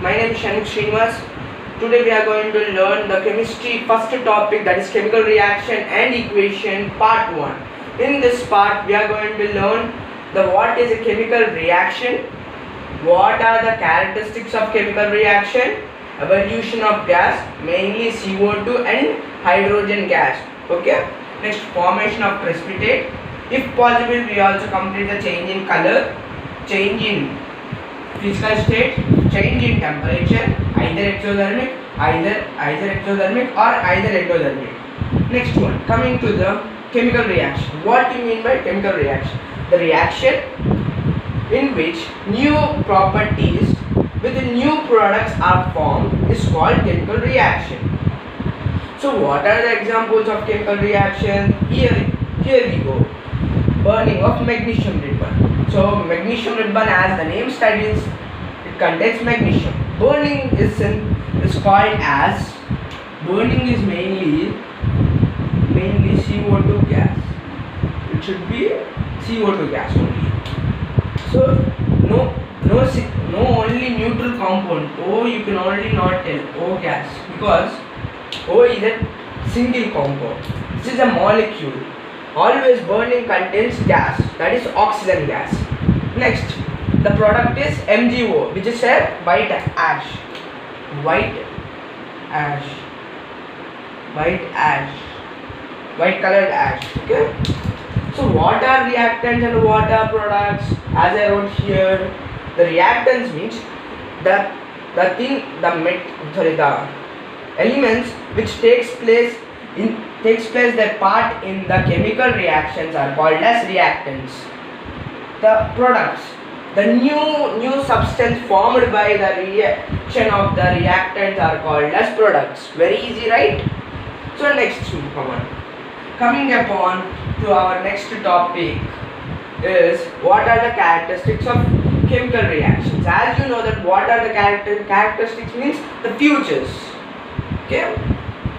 My name is Shanik Srinivas. Today we are going to learn the chemistry first topic, that is chemical reaction and equation part 1. In this part we are going to learn what is a chemical reaction, what are the characteristics of chemical reaction, evolution of gas, mainly CO2 and hydrogen gas. Okay. Next, formation of precipitate. If possible, we also complete the change in color, change in physical state, change in temperature, either exothermic, or either endothermic. Next one, coming to the chemical reaction. What do you mean by chemical reaction? The reaction in which new properties with new products are formed is called chemical reaction. So what are the examples of chemical reaction? Here we go. Burning of magnesium ribbon. So magnesium ribbon, as the name studies, it contains magnesium. Burning is called as, burning is mainly CO2 gas. It should be CO2 gas only. So no only neutral compound. O you can only not tell O gas, because O is a single compound. This is a molecule. Always burning contains gas, that is oxygen gas. Next, the product is MgO, which is a white ash, white colored ash. Okay. So what are reactants and what are products? As I wrote here, the reactants means the elements which takes place their part in the chemical reactions are called as reactants. The products, the new substance formed by the reaction of the reactants are called as products. Very easy, right? So next, coming upon to our next topic is what are the characteristics of chemical reactions. As you know that what are the characteristics means the features. Okay.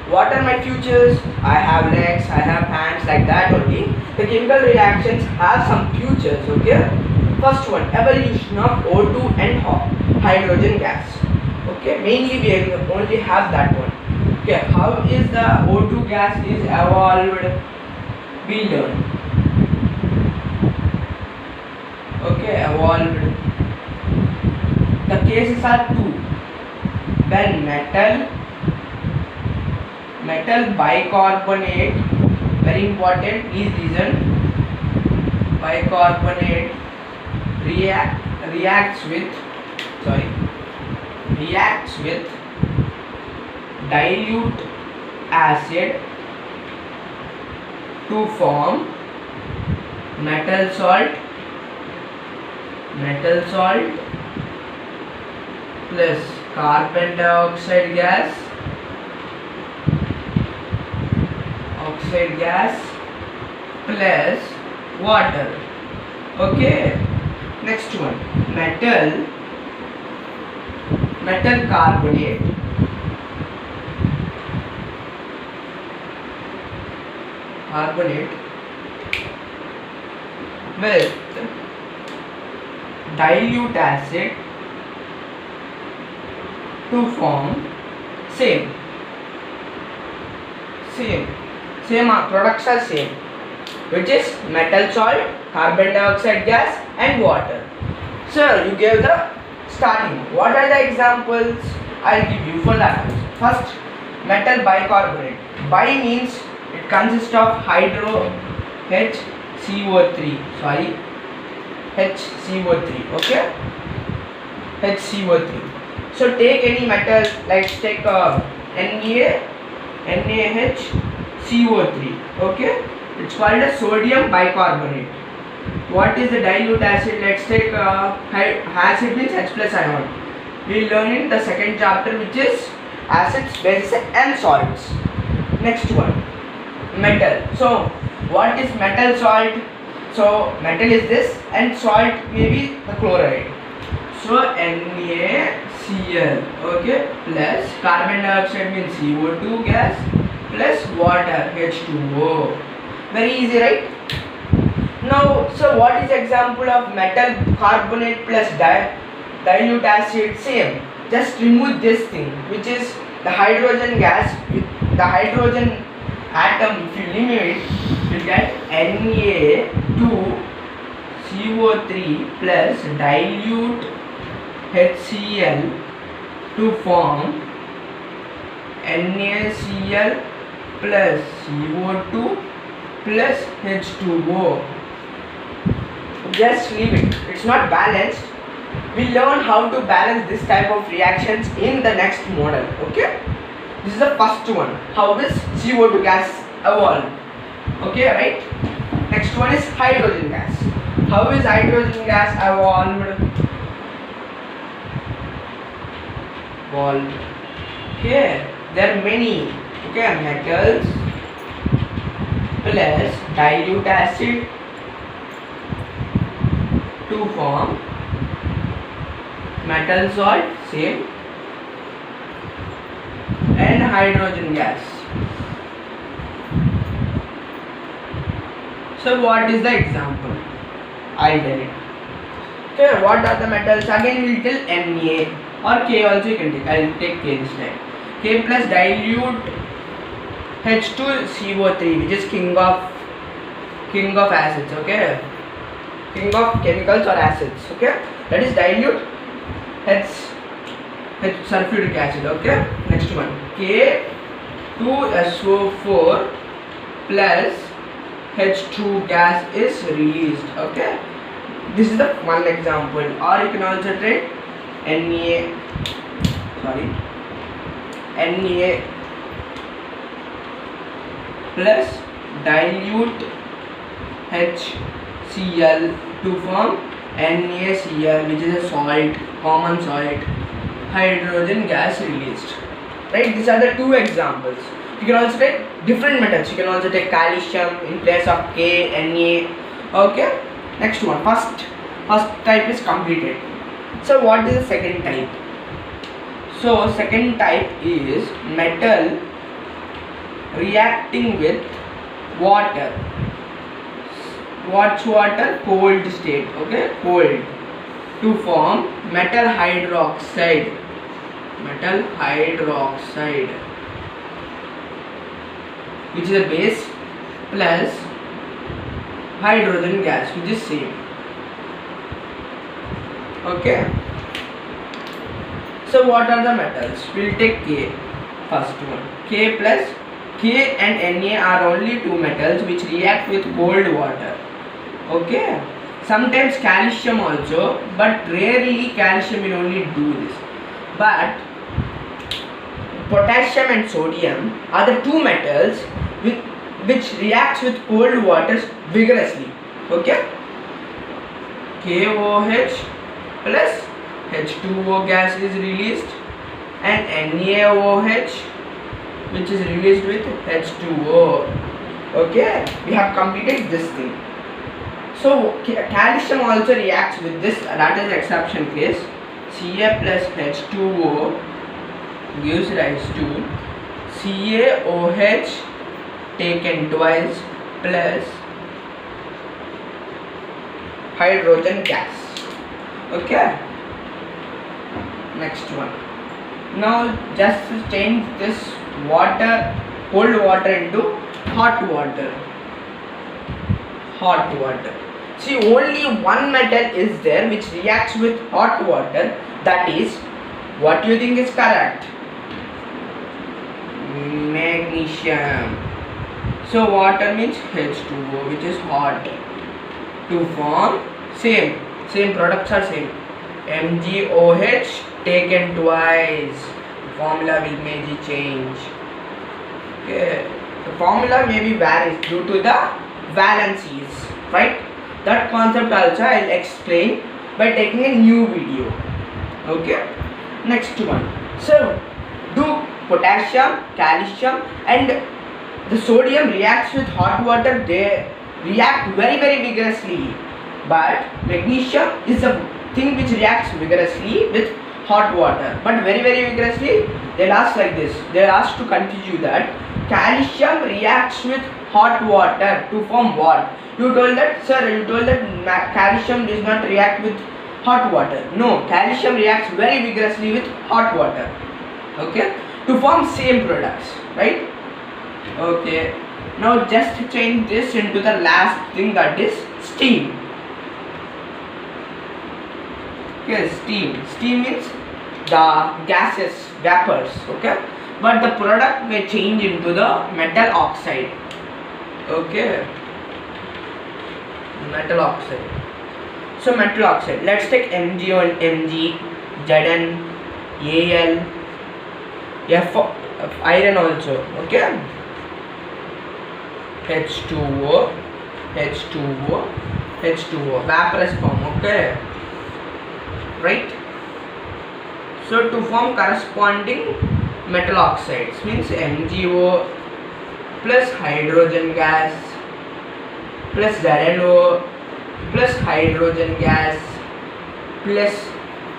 What are my features? I have legs, I have hands, like that only. The chemical reactions have some features. Okay. First one, evolution of O2 and hydrogen gas. Okay. Mainly we only have that one. Okay. How is the O2 gas is evolved? We learn. Okay. Evolved. The cases are two. When metal bicarbonate, very important, please listen. Bicarbonate reacts with dilute acid to form metal salt plus carbon dioxide gas, plus water. Okay. Next one, metal carbonate with dilute acid to form same products are same, which is metal salt, carbon dioxide gas and water. Sir, you gave the starting. What are the examples? I'll give you for that. First, metal bicarbonate. Bi means it consists of HCO3. HCO3. Okay. HCO3. So take any metal, like take NaHCO3. Okay. It's called a sodium bicarbonate. What is the dilute acid? Let's take acid means H plus ion. We'll learn in the second chapter, which is acids, bases and salts. Next one, metal. So what is metal salt? So metal is this and salt may be the chloride. So NaCl, okay, plus carbon dioxide means CO2 gas plus water H2O. Very easy, right? Now, so what is example of metal carbonate plus dilute acid? Same. just remove this thing, which is the hydrogen gas with the hydrogen atom. If you remove it, you get Na2CO3 plus dilute HCl to form NaCl plus CO2 plus H2O. Just leave it. It's not balanced. We learn how to balance this type of reactions in the next model. Okay. This is the first one. How does CO2 gas evolve? Okay, right? Next one is hydrogen gas. How is hydrogen gas evolved? Okay, there are many. Okay, metals plus dilute acid to form metal salt, same, and hydrogen gas. So what is the example? I'll tell it. Okay, what are the metals? Again we'll tell Na or K also you can take. I'll take K this time. K plus dilute H2CO3, which is king of acids. Okay, king of chemicals or acids. Okay, that is dilute H sulfuric acid. Okay, next one K2SO4 plus H2 gas is released. Okay, this is the one example. Or you can also take Na plus dilute HCl to form NaCl, which is a salt, common salt, hydrogen gas released. Right, these are the two examples. You can also take different metals. You can also take calcium in place of K, Na. Okay, next one. First type is completed. So what is the second type? So second type is metal reacting with water. What's water? Cold state. Okay, cold, to form metal hydroxide. Metal hydroxide, which is a base, plus hydrogen gas, which is same. Okay. So what are the metals? We'll take K, first one. K plus K and Na are only two metals which react with cold water. Okay. Sometimes calcium also, but rarely calcium will only do this. But potassium and sodium are the two metals which reacts with cold water vigorously. Okay. KOH plus H2O gas is released, and NaOH, which is released with H2O. Okay, we have completed this thing. So calcium also reacts with this, that is exception case. Ca plus H2O gives rise to CaOH taken twice plus hydrogen gas. Okay, next one. Now just change this water, cold water, into hot water. Hot water. See, only one metal is there which reacts with hot water. That is, what you think is correct? Magnesium. So water means H2O, which is hot, to form same products are same. MgOH taken twice. Formula will maybe change. Okay, the formula maybe varies due to the valencies, right? That concept also I will explain by taking a new video. Okay, next one. So do potassium, calcium and the sodium reacts with hot water. They react very vigorously, but magnesium is the thing which reacts vigorously with hot water, but very vigorously. They'll ask like this. They're asked to confuse you that calcium reacts with hot water to form what? You told that, sir, you told that calcium does not react with hot water. No, calcium reacts very vigorously with hot water, okay, to form same products, right? Okay, now just change this into the last thing, that is steam. Okay, steam means the gases, vapors, okay, but the product may change into the metal oxide, okay, metal oxide. So metal oxide, let's take MgO and Mg, Zn, Al, F, iron also, okay, H2O, H2O, H2O, vaporous form, okay, right? So to form corresponding metal oxides means MgO plus hydrogen gas plus ZnO plus hydrogen gas plus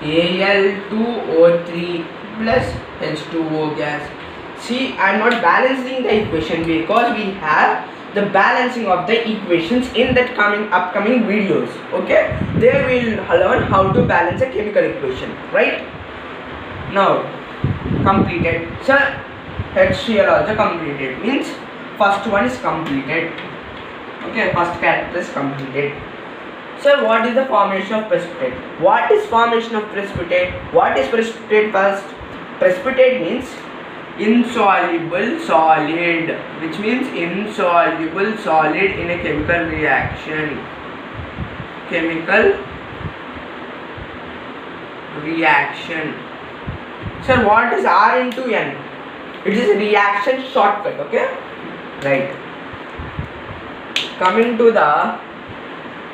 Al2O3 plus H2O gas. See, I am not balancing the equation because we have the balancing of the equations in that upcoming videos, okay. There we will learn how to balance a chemical equation, right? Now completed. So HCl also completed, means first one is completed, okay, first character is completed. So what is the formation of precipitate? What is formation of precipitate? What is precipitate first? Precipitate means insoluble solid, which means insoluble solid in a chemical reaction. Sir, what is R into N? It is a reaction shortcut, okay, right. Coming to the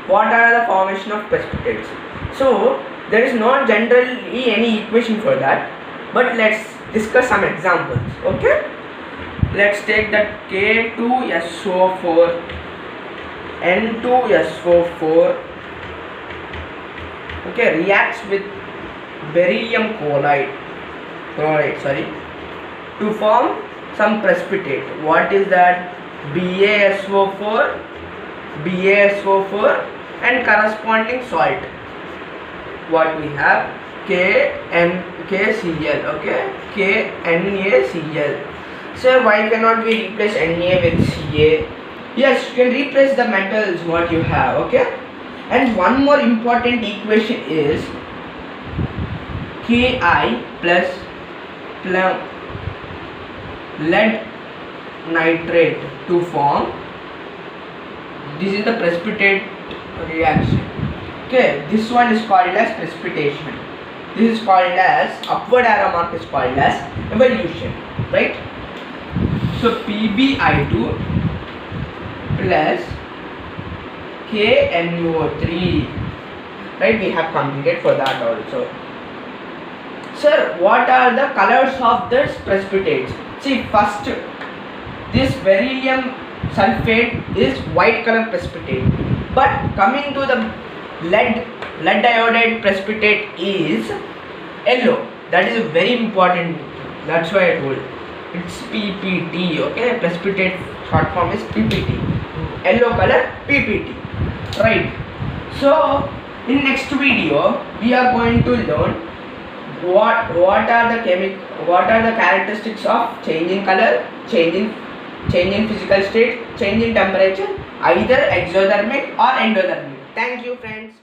what are the formation of precipitates. So there is not generally any equation for that, but let's discuss some examples, okay. Let's take that K2SO4, N2SO4, okay, reacts with beryllium chloride to form some precipitate. What is that? BaSO4 and corresponding salt. What we have? KCl, okay, KNaCl. So why cannot we replace Na with Ca? Yes, you can replace the metals what you have, okay. And one more important equation is Ki plus lead nitrate to form, this is the precipitate reaction, okay. This one is called as precipitation, this is called as upward arrow mark is called as evolution, right? So PbI2 plus KNO3, right, we have completed for that also. Sir, what are the colors of this precipitates? See, first this beryllium sulfate is white color precipitate, but coming to the lead iodide precipitate is yellow. That is very important, that's why I told it's PPT, okay. Precipitate short form is PPT, yellow color PPT, right. So in next video we are going to learn what are the characteristics of changing color, changing physical state, changing temperature, either exothermic or endothermic. Thank you friends.